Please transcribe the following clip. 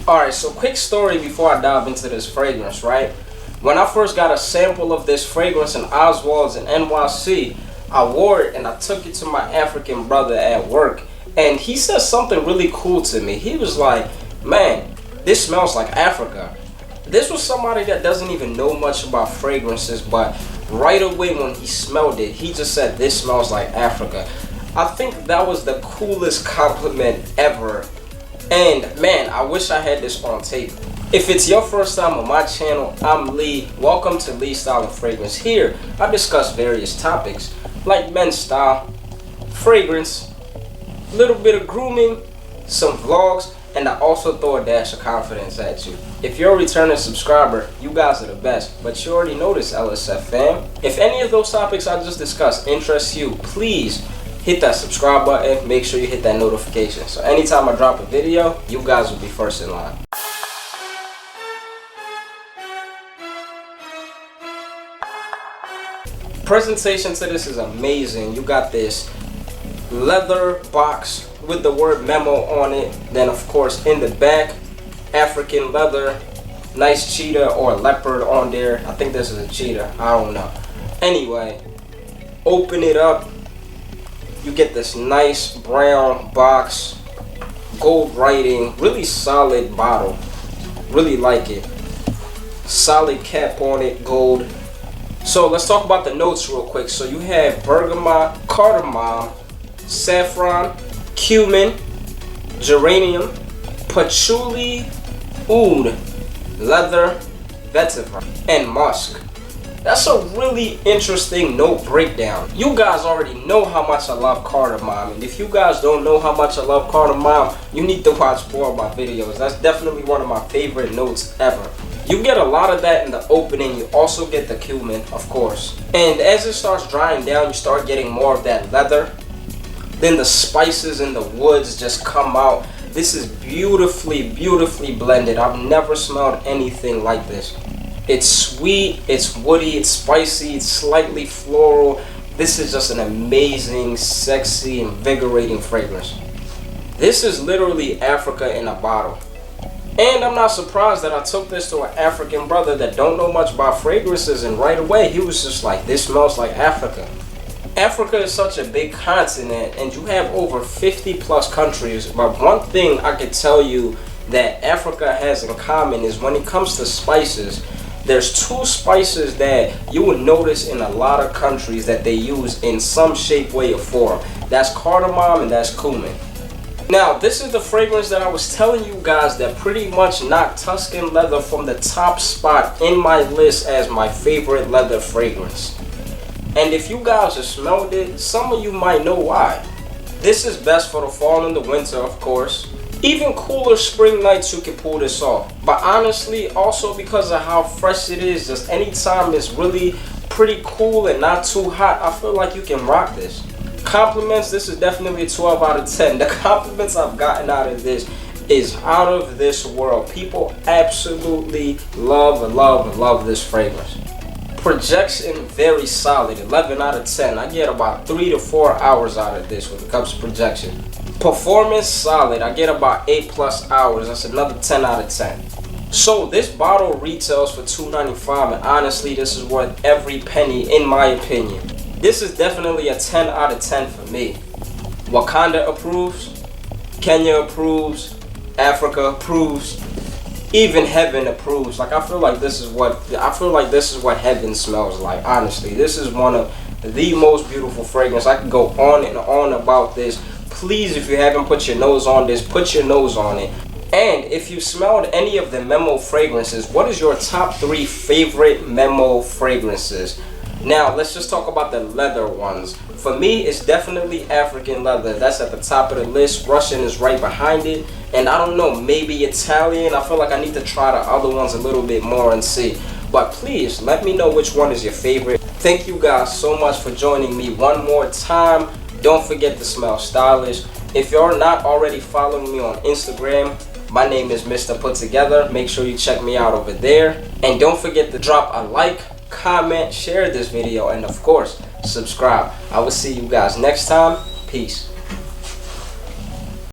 Alright, so quick story before I dive into this fragrance, right? When I first got a sample of this fragrance in Oswald's in NYC, I wore it and I took it to my African brother at work. And he said something really cool to me. He was like, man, this smells like Africa. This was somebody that doesn't even know much about fragrances, but right away when he smelled it, he just said, this smells like Africa. I think that was the coolest compliment ever. And man, I wish I had this on tape. If it's your first time on my channel, I'm Lee. Welcome to Lee Style and Fragrance. Here, I discuss various topics like men's style, fragrance, a little bit of grooming, some vlogs, and I also throw a dash of confidence at you. If you're a returning subscriber, you guys are the best, but you already know this, LSF fam. If any of those topics I just discussed interest you, please hit that subscribe button, make sure you hit that notification. So anytime I drop a video, you guys will be first in line. Presentation to this is amazing. You got this leather box with the word Memo on it. Then of course in the back, African leather, nice cheetah or leopard on there. I think this is a cheetah, I don't know. Anyway, open it up. You get this nice brown box, gold writing, really solid bottle. Really like it. Solid cap on it, gold. So let's talk about the notes real quick. So you have bergamot, cardamom, saffron, cumin, geranium, patchouli, oud, leather, vetiver, and musk. That's a really interesting note breakdown. You guys already know how much I love cardamom, and if you guys don't know how much I love cardamom, you need to watch more of my videos. That's definitely one of my favorite notes ever. You get a lot of that in the opening. You also get the cumin, of course. And as it starts drying down, you start getting more of that leather. Then the spices and the woods just come out. This is beautifully, beautifully blended. I've never smelled anything like this. It's sweet, it's woody, it's spicy, it's slightly floral. This is just an amazing, sexy, invigorating fragrance. This is literally Africa in a bottle. And I'm not surprised that I took this to an African brother that don't know much about fragrances, and right away he was just like, this smells like Africa. Africa is such a big continent and you have over 50 plus countries, but one thing I could tell you that Africa has in common is when it comes to spices, there's two spices that you would notice in a lot of countries that they use in some shape, way, or form. That's cardamom and that's cumin. Now, this is the fragrance that I was telling you guys that pretty much knocked Tuscan leather from the top spot in my list as my favorite leather fragrance. And if you guys have smelled it, some of you might know why. This is best for the fall and the winter, of course. Even cooler spring nights you can pull this off. But honestly, also because of how fresh it is, just anytime it's really pretty cool and not too hot, I feel like you can rock this. Compliments, this is definitely a 12 out of 10. The compliments I've gotten out of this is out of this world. People absolutely love this fragrance. Projection, very solid, 11 out of 10. I get about 3 to 4 hours out of this when it comes to projection. Performance, solid. I get about 8 plus hours. That's another 10 out of 10. So this bottle retails for $2.95, and honestly, this is worth every penny in my opinion. This is definitely a 10 out of 10 for me. Wakanda approves, Kenya approves, Africa approves, even heaven approves. Like I feel like this is what heaven smells like. Honestly, this is one of the most beautiful fragrances. I could go on and on about this. Please, if you haven't put your nose on this, put your nose on it. And if you smelled any of the Memo fragrances, what is your top 3 favorite Memo fragrances? Now, let's just talk about the leather ones. For me, it's definitely African leather. That's at the top of the list. Russian is right behind it. And I don't know, maybe Italian. I feel like I need to try the other ones a little bit more and see. But please, let me know which one is your favorite. Thank you guys so much for joining me one more time. Don't forget to smell stylish. If you're not already following me on Instagram, my name is Mr. Put Together. Make sure you check me out over there. And don't forget to drop a like, comment, share this video, and of course, subscribe. I will see you guys next time. Peace.